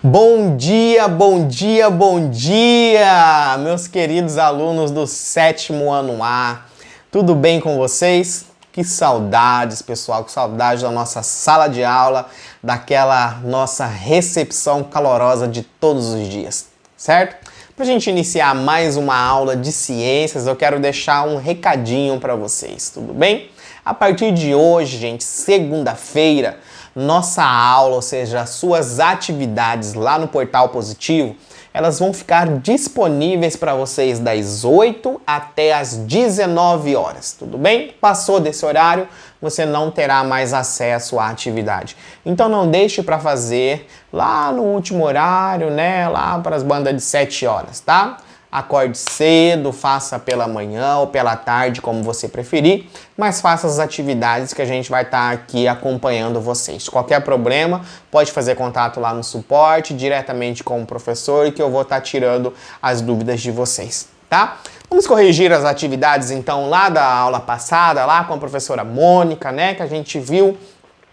Bom dia, bom dia, bom dia, meus queridos alunos do 7º ano A. Tudo bem com vocês? Que saudades, pessoal, que saudade da nossa sala de aula, daquela nossa recepção calorosa de todos os dias, certo? Para a gente iniciar mais uma aula de ciências, eu quero deixar um recadinho para vocês, tudo bem? A partir de hoje, gente, segunda-feira, nossa aula, ou seja, as suas atividades lá no Portal Positivo, elas vão ficar disponíveis para vocês das 8 até as 19 horas, tudo bem? Passou desse horário, você não terá mais acesso à atividade. Então não deixe para fazer lá no último horário, né? Lá para as bandas de 7 horas, tá? Acorde cedo, faça pela manhã ou pela tarde, como você preferir, mas faça as atividades que a gente vai estar aqui acompanhando vocês. Qualquer problema, pode fazer contato lá no suporte, diretamente com o professor, que eu vou estar tirando as dúvidas de vocês, tá? Vamos corrigir as atividades, então, lá da aula passada, lá com a professora Mônica, né, que a gente viu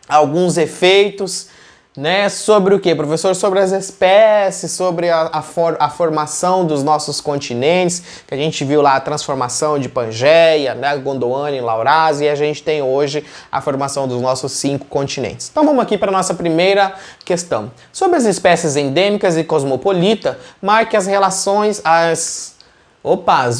alguns efeitos, né, sobre o que, professor? Sobre as espécies, sobre a formação dos nossos continentes, que a gente viu lá a transformação de Pangeia, né, Gondwana e Laurasia, e a gente tem hoje a formação dos nossos 5 continentes. Então vamos aqui para a nossa primeira questão. Sobre as espécies endêmicas e cosmopolita, marque as relações, as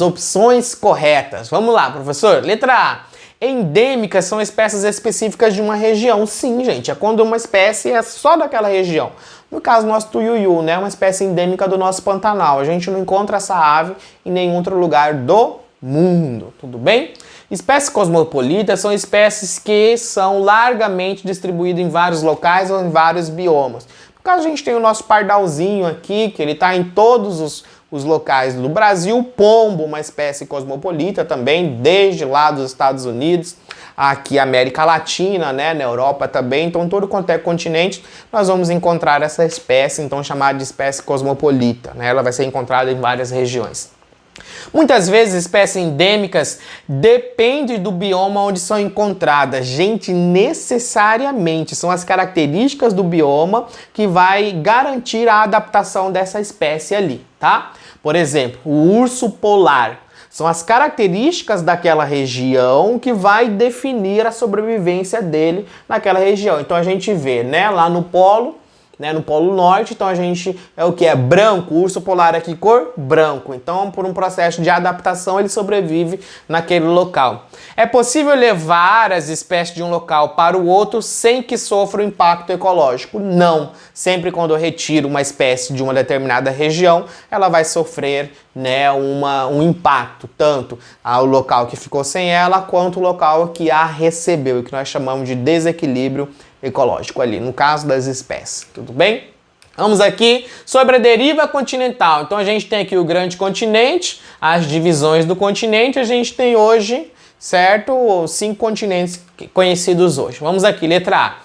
opções corretas. Vamos lá, professor. Letra A. Endêmicas são espécies específicas de uma região. Sim, gente, é quando uma espécie é só daquela região. No caso, nosso tuiuiu, né, uma espécie endêmica do nosso Pantanal. A gente não encontra essa ave em nenhum outro lugar do mundo, tudo bem? Espécies cosmopolitas são espécies que são largamente distribuídas em vários locais ou em vários biomas. No caso, a gente tem o nosso pardalzinho aqui, que ele está em todos os locais do Brasil, pombo, uma espécie cosmopolita também, desde lá dos Estados Unidos, aqui América Latina, né, na Europa também, então todo quanto é continente, nós vamos encontrar essa espécie, então chamada de espécie cosmopolita, né, ela vai ser encontrada em várias regiões. Muitas vezes espécies endêmicas dependem do bioma onde são encontradas. Gente, necessariamente são as características do bioma que vai garantir a adaptação dessa espécie ali, tá? Por exemplo, o urso polar. São as características daquela região que vai definir a sobrevivência dele naquela região. Então a gente vê, né, lá no polo, né, no Polo Norte, então a gente é o que? É branco, o urso polar aqui cor branco. Então, por um processo de adaptação, ele sobrevive naquele local. É possível levar as espécies de um local para o outro sem que sofra um impacto ecológico? Não. Sempre quando eu retiro uma espécie de uma determinada região, ela vai sofrer, né, um impacto, tanto ao local que ficou sem ela, quanto o local que a recebeu, e que nós chamamos de desequilíbrio ecológico ali, no caso das espécies, tudo bem? Vamos aqui sobre a deriva continental. Então a gente tem aqui o grande continente, as divisões do continente, a gente tem hoje, certo, 5 continentes conhecidos hoje. Vamos aqui, letra A.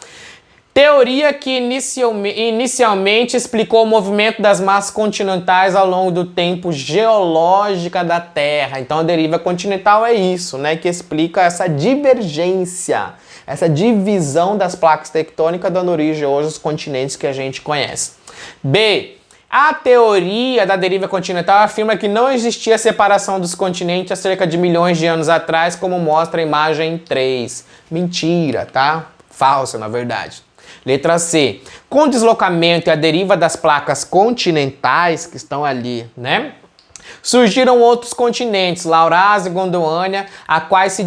Teoria que inicialmente explicou o movimento das massas continentais ao longo do tempo geológica da Terra. Então a deriva continental é isso, né, que explica essa divergência, essa divisão das placas tectônicas, dando origem hoje aos continentes que a gente conhece. B. A teoria da deriva continental afirma que não existia separação dos continentes há cerca de milhões de anos atrás, como mostra a imagem 3. Mentira, tá? Falsa, na verdade. Letra C. Com o deslocamento e a deriva das placas continentais, que estão ali, né, surgiram outros continentes, Laurasia e Gondwana, a quais se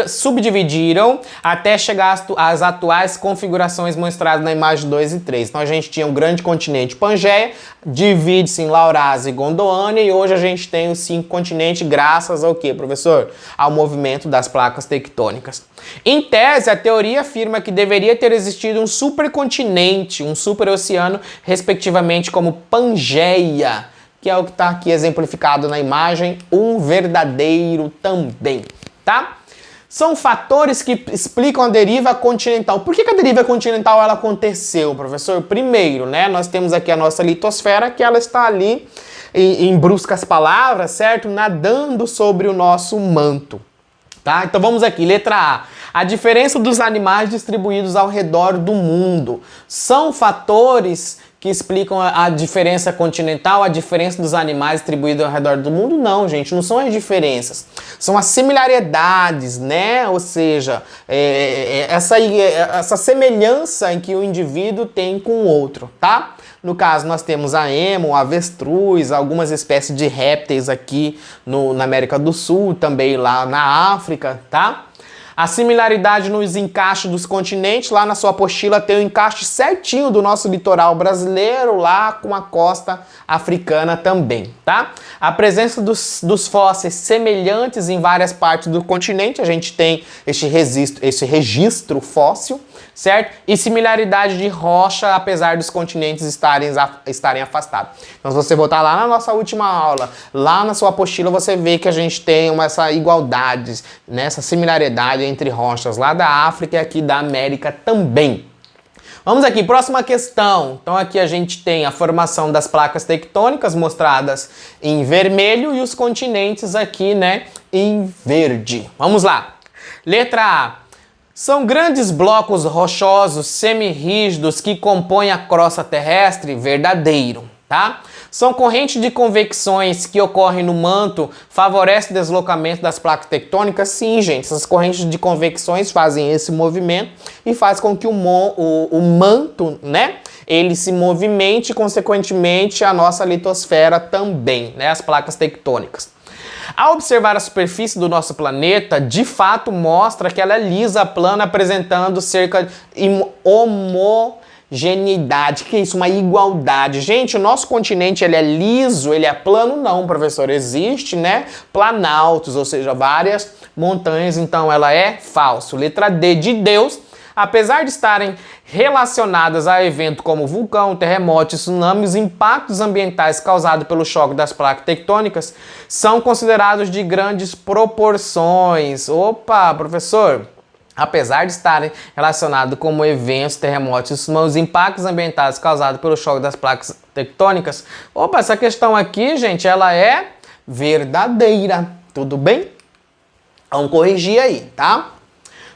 subdividiram até chegar às atuais configurações mostradas na imagem 2 e 3. Então a gente tinha o grande continente Pangeia, divide-se em Laurasia e Gondwana, e hoje a gente tem os 5 continentes graças ao quê, professor? Ao movimento das placas tectônicas. Em tese, a teoria afirma que deveria ter existido um supercontinente, um superoceano, respectivamente como Pangeia, que é o que está aqui exemplificado na imagem, um verdadeiro também, tá? São fatores que explicam a deriva continental. Por que a deriva continental ela aconteceu, professor? Primeiro, né, nós temos aqui a nossa litosfera, que ela está ali, em bruscas palavras, certo? Nadando sobre o nosso manto. Tá? Então vamos aqui, letra A. A diferença dos animais distribuídos ao redor do mundo são fatores que explicam a diferença continental, a diferença dos animais distribuídos ao redor do mundo. Não, gente, não são as diferenças. São as similaridades, né? Ou seja, essa semelhança em que o indivíduo tem com o outro, tá? No caso, nós temos a emo, a avestruz, algumas espécies de répteis aqui na América do Sul, também lá na África, tá? A similaridade nos encaixes dos continentes, lá na sua apostila tem o encaixe certinho do nosso litoral brasileiro, lá com a costa africana também, tá? A presença dos fósseis semelhantes em várias partes do continente, a gente tem esse registro fóssil, certo? E similaridade de rocha, apesar dos continentes estarem afastados. Então, se você voltar lá na nossa última aula, lá na sua apostila, você vê que a gente tem essa igualdade, né? Essa similaridade entre rochas lá da África e aqui da América também. Vamos aqui, próxima questão. Então aqui a gente tem a formação das placas tectônicas mostradas em vermelho e os continentes aqui, né, em verde. Vamos lá. Letra A. São grandes blocos rochosos semirrígidos que compõem a crosta terrestre? Verdadeiro, tá? São correntes de convecções que ocorrem no manto, favorecem o deslocamento das placas tectônicas? Sim, gente. Essas correntes de convecções fazem esse movimento e faz com que o manto, né, ele se movimente e, consequentemente, a nossa litosfera também, né, as placas tectônicas. Ao observar a superfície do nosso planeta, de fato mostra que ela é lisa, plana, apresentando cerca de homogeneidade. Que é isso? Uma igualdade. Gente, o nosso continente, ele é liso, ele é plano? Não, professor. Existe, né, planaltos, ou seja, várias montanhas, então ela é falso. Letra D, de Deus. Apesar de estarem relacionadas a eventos como vulcão, terremoto e tsunami, os impactos ambientais causados pelo choque das placas tectônicas são considerados de grandes proporções. Opa, professor! Apesar de estarem relacionados como eventos, terremotos e tsunamis, os impactos ambientais causados pelo choque das placas tectônicas, opa, essa questão aqui, gente, ela é verdadeira. Tudo bem? Vamos corrigir aí, tá?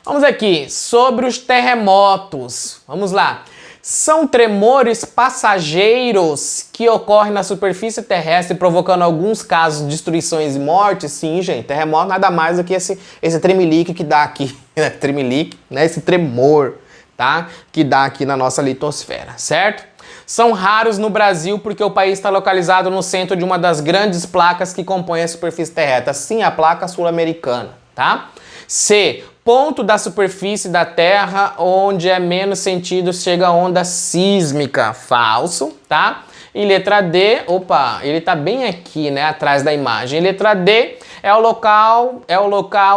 Vamos aqui, sobre os terremotos. Vamos lá. São tremores passageiros que ocorrem na superfície terrestre, provocando alguns casos de destruições e mortes? Sim, gente. Terremoto nada mais do que esse tremelique que dá aqui, né? Tremelique, né? Esse tremor, tá? Que dá aqui na nossa litosfera, certo? São raros no Brasil porque o país está localizado no centro de uma das grandes placas que compõem a superfície terrestre. Sim, a placa sul-americana, tá? C. Ponto da superfície da Terra onde é menos sentido chega a onda sísmica. Falso, tá? E letra D, opa, ele tá bem aqui, né, atrás da imagem. E letra D é o local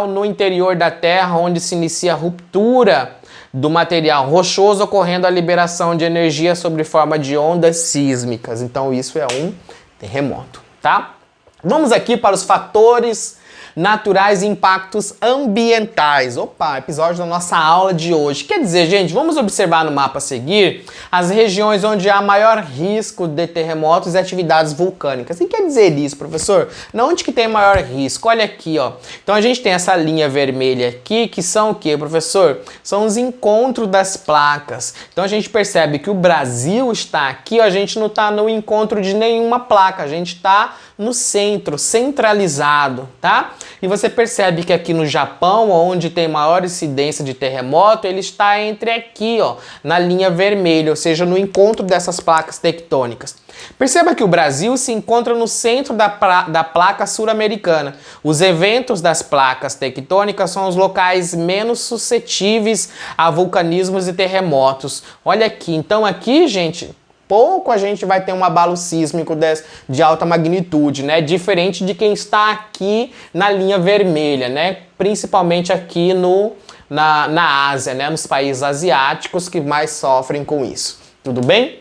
no interior da Terra onde se inicia a ruptura do material rochoso, ocorrendo a liberação de energia sob forma de ondas sísmicas. Então isso é um terremoto, tá? Vamos aqui para os fatores naturais e impactos ambientais. Opa, episódio da nossa aula de hoje. Quer dizer, gente, vamos observar no mapa a seguir as regiões onde há maior risco de terremotos e atividades vulcânicas. E quer dizer isso, professor? Na onde que tem maior risco? Olha aqui, ó. Então a gente tem essa linha vermelha aqui, que são o quê, professor? São os encontros das placas. Então a gente percebe que o Brasil está aqui, ó, a gente não está no encontro de nenhuma placa, a gente está no centro, centralizado, tá? E você percebe que aqui no Japão, onde tem maior incidência de terremoto, ele está entre aqui, ó, na linha vermelha, ou seja, no encontro dessas placas tectônicas. Perceba que o Brasil se encontra no centro da placa sul-americana. Os eventos das placas tectônicas são os locais menos suscetíveis a vulcanismos e terremotos. Olha aqui, então aqui, gente, pouco a gente vai ter um abalo sísmico de alta magnitude, né? Diferente de quem está aqui na linha vermelha, né? Principalmente aqui na Ásia, né? Nos países asiáticos que mais sofrem com isso. Tudo bem?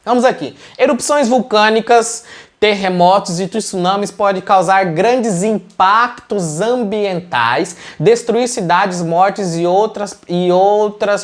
Vamos aqui. Erupções vulcânicas, terremotos e tsunamis podem causar grandes impactos ambientais, destruir cidades, mortes e outras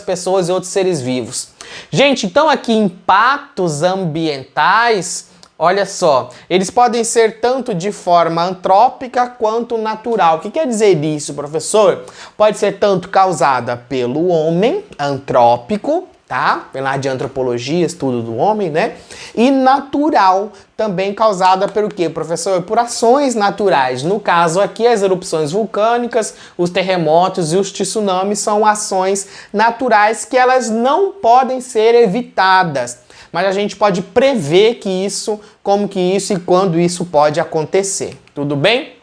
pessoas e outros seres vivos. Gente, então aqui impactos ambientais, olha só, eles podem ser tanto de forma antrópica quanto natural. O que quer dizer isso, professor? Pode ser tanto causada pelo homem, antrópico, tá? Vem lá de antropologia, estudo do homem, né? E natural, também causada pelo quê, professor? Por ações naturais. No caso aqui, as erupções vulcânicas, os terremotos e os tsunamis são ações naturais que elas não podem ser evitadas. Mas a gente pode prever que isso, como que isso e quando isso pode acontecer. Tudo bem?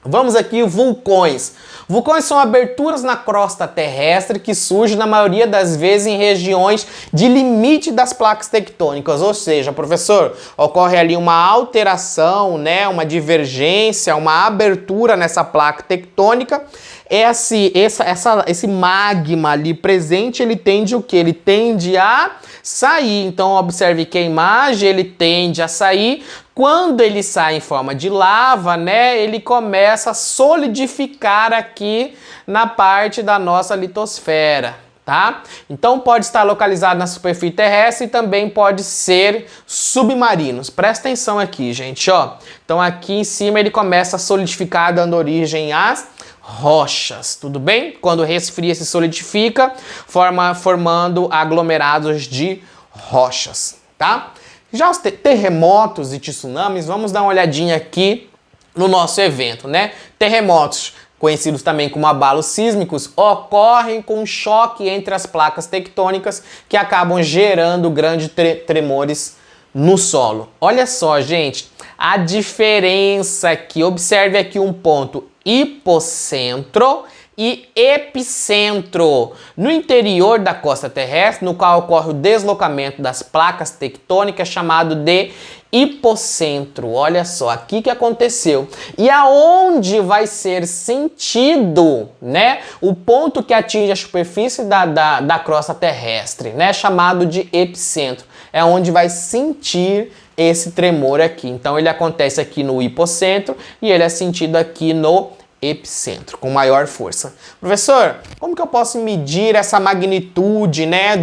Vamos aqui, vulcões. Vulcões são aberturas na crosta terrestre que surgem na maioria das vezes em regiões de limite das placas tectônicas, ou seja, professor, ocorre ali uma alteração, né, uma divergência, uma abertura nessa placa tectônica. Esse magma ali presente, ele tende o quê? Ele tende a sair. Então, observe que a imagem, ele tende a sair. Quando ele sai em forma de lava, né, ele começa a solidificar aqui na parte da nossa litosfera, tá? Então pode estar localizado na superfície terrestre e também pode ser submarinos. Presta atenção aqui, gente, ó. Então aqui em cima ele começa a solidificar, dando origem às rochas, tudo bem? Quando resfria, se solidifica, formando aglomerados de rochas, tá? Já os terremotos e tsunamis, vamos dar uma olhadinha aqui no nosso evento, né? Terremotos, conhecidos também como abalos sísmicos, ocorrem com choque entre as placas tectônicas que acabam gerando grandes tremores no solo. Olha só, gente, a diferença aqui, observe aqui um ponto hipocentro e epicentro. No interior da costa terrestre, no qual ocorre o deslocamento das placas tectônicas, chamado de hipocentro. Olha só, aqui que aconteceu. E aonde vai ser sentido, né, o ponto que atinge a superfície da crosta terrestre, né, chamado de epicentro. É onde vai sentir esse tremor aqui. Então ele acontece aqui no hipocentro e ele é sentido aqui no epicentro, com maior força. Professor, como que eu posso medir essa magnitude, né,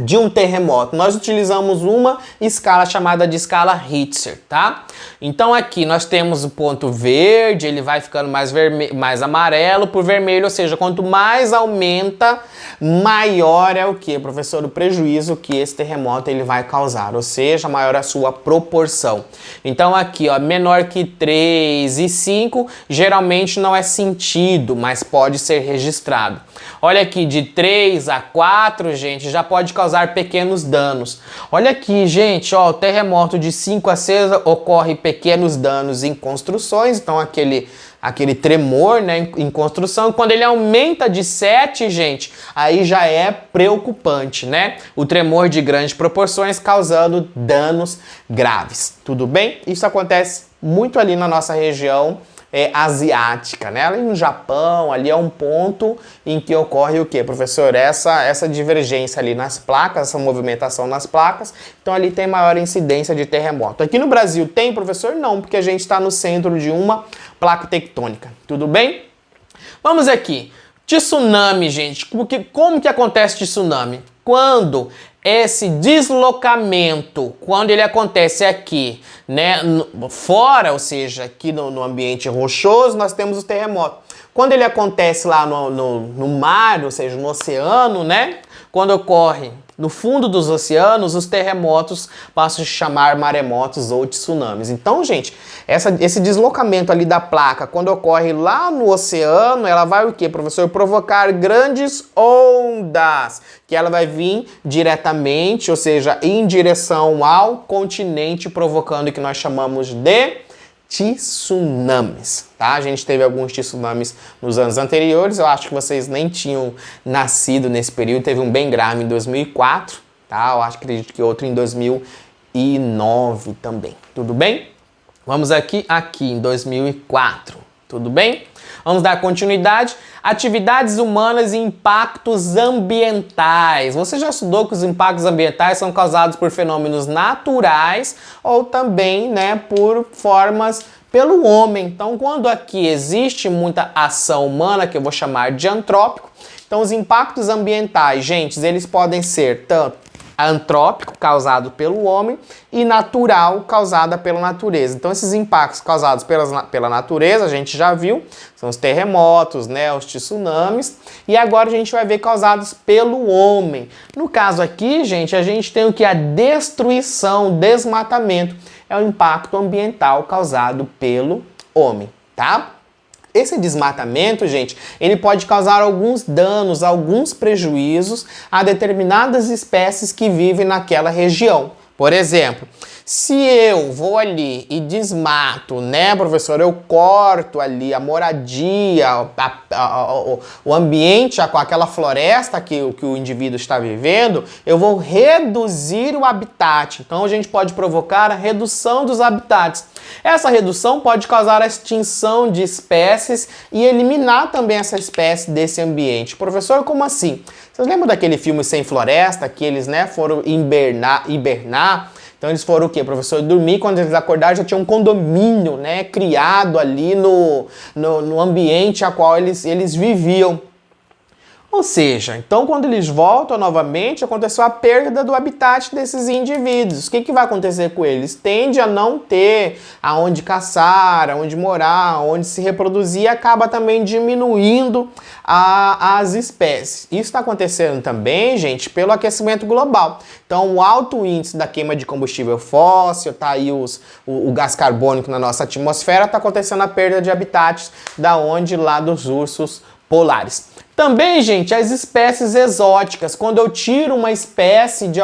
de um terremoto? Nós utilizamos uma escala chamada de escala Richter, tá? Então aqui nós temos o ponto verde, ele vai ficando mais amarelo por vermelho, ou seja, quanto mais aumenta, maior é o que, professor? O prejuízo que esse terremoto ele vai causar, ou seja, maior a sua proporção. Então aqui, ó, menor que 3 e 5, geralmente não é sentido, mas pode ser registrado. Olha aqui, de 3 a 4, gente, já pode causar pequenos danos. Olha aqui, gente, ó, o terremoto de 5 a 6 ocorre pequenos danos em construções, então aquele tremor, né, em construção. Quando ele aumenta de 7, gente, aí já é preocupante, né? O tremor de grandes proporções causando danos graves. Tudo bem? Isso acontece muito ali na nossa região asiática, né? Ali no Japão, ali é um ponto em que ocorre o que, professor? Essa divergência ali nas placas, essa movimentação nas placas, então ali tem maior incidência de terremoto. Aqui no Brasil tem, professor? Não, porque a gente está no centro de uma placa tectônica, tudo bem? Vamos aqui, tsunami, gente, como que acontece tsunami? Quando esse deslocamento, quando ele acontece aqui, né, fora, ou seja, aqui no ambiente rochoso, nós temos o terremoto. Quando ele acontece lá no mar, ou seja, no oceano, né, quando ocorre no fundo dos oceanos, os terremotos passam a se chamar maremotos ou tsunamis. Então, gente, esse deslocamento ali da placa, quando ocorre lá no oceano, ela vai o quê, professor? Provocar grandes ondas, que ela vai vir diretamente, ou seja, em direção ao continente, provocando o que nós chamamos de tsunamis, tá? A gente teve alguns tsunamis nos anos anteriores, eu acho que vocês nem tinham nascido nesse período, teve um bem grave em 2004, tá? Eu acredito que outro em 2009 também, tudo bem? Vamos aqui em 2004, tudo bem? Vamos dar continuidade. Atividades humanas e impactos ambientais. Você já estudou que os impactos ambientais são causados por fenômenos naturais ou também, né, por formas pelo homem. Então, quando aqui existe muita ação humana, que eu vou chamar de antrópico, então os impactos ambientais, gente, eles podem ser tanto antrópico, causado pelo homem, e natural, causada pela natureza. Então, esses impactos causados pela natureza, a gente já viu, são os terremotos, né, os tsunamis, e agora a gente vai ver causados pelo homem. No caso aqui, gente, a gente tem o que? A destruição, desmatamento, é o impacto ambiental causado pelo homem, tá? Esse desmatamento, gente, ele pode causar alguns danos, alguns prejuízos a determinadas espécies que vivem naquela região. Por exemplo, se eu vou ali e desmato, né, professor, eu corto ali a moradia, o ambiente com aquela floresta que o indivíduo está vivendo, eu vou reduzir o habitat. Então a gente pode provocar a redução dos habitats. Essa redução pode causar a extinção de espécies e eliminar também essa espécie desse ambiente. Professor, como assim? Vocês lembram daquele filme Sem Floresta, que eles, né, foram hibernar? Então eles foram o quê? Professor, dormir, quando eles acordaram já tinha um condomínio, né, criado ali no ambiente a qual eles viviam. Ou seja, então quando eles voltam novamente, aconteceu a perda do habitat desses indivíduos. O que vai acontecer com eles? Tende a não ter aonde caçar, aonde morar, aonde se reproduzir, e acaba também diminuindo as espécies. Isso está acontecendo também, gente, pelo aquecimento global. Então, o alto índice da queima de combustível fóssil, tá aí o gás carbônico na nossa atmosfera, está acontecendo a perda de habitats lá dos ursos polares. Também, gente, as espécies exóticas. Quando eu tiro uma espécie de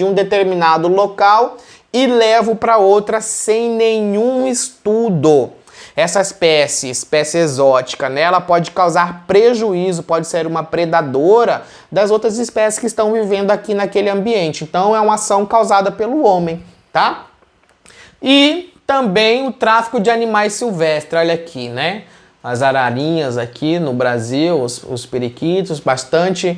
um determinado local e levo para outra sem nenhum estudo. Essa espécie exótica, né, ela pode causar prejuízo, pode ser uma predadora das outras espécies que estão vivendo aqui naquele ambiente. Então, é uma ação causada pelo homem, tá? E também o tráfico de animais silvestres, olha aqui, né? As ararinhas aqui no Brasil, os periquitos, bastante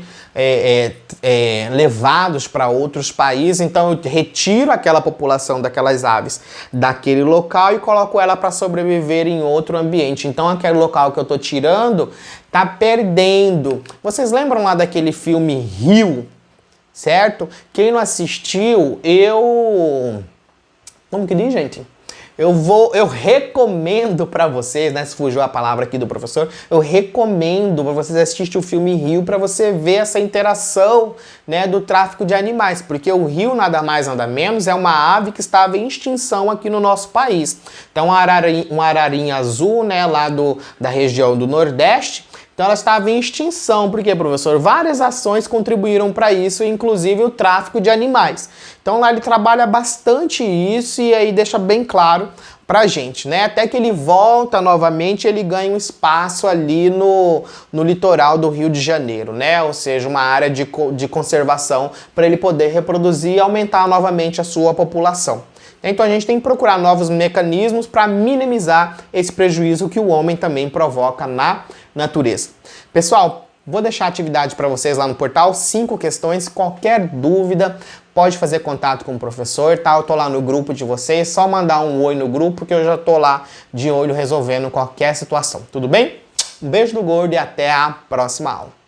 levados para outros países. Então eu retiro aquela população daquelas aves daquele local e coloco ela para sobreviver em outro ambiente. Então aquele local que eu estou tirando está perdendo. Vocês lembram lá daquele filme Rio, certo? Quem não assistiu, como que diz, gente? Eu recomendo para vocês, né, se fugiu a palavra aqui do professor, eu recomendo para vocês assistirem o filme Rio para você ver essa interação, né, do tráfico de animais, porque o rio nada mais nada menos é uma ave que estava em extinção aqui no nosso país. Então uma ararinha azul, né, lá da região do Nordeste, então ela estava em extinção. Por quê, professor? Várias ações contribuíram para isso, inclusive o tráfico de animais. Então lá ele trabalha bastante isso e aí deixa bem claro pra gente, né? Até que ele volta novamente, ele ganha um espaço ali no litoral do Rio de Janeiro, né? Ou seja, uma área de conservação para ele poder reproduzir e aumentar novamente a sua população. Então a gente tem que procurar novos mecanismos para minimizar esse prejuízo que o homem também provoca na natureza. Pessoal, vou deixar a atividade para vocês lá no portal, 5 questões, qualquer dúvida pode fazer contato com o professor, tá? Eu tô lá no grupo de vocês, só mandar um oi no grupo que eu já tô lá de olho resolvendo qualquer situação, tudo bem? Um beijo do gordo e até a próxima aula.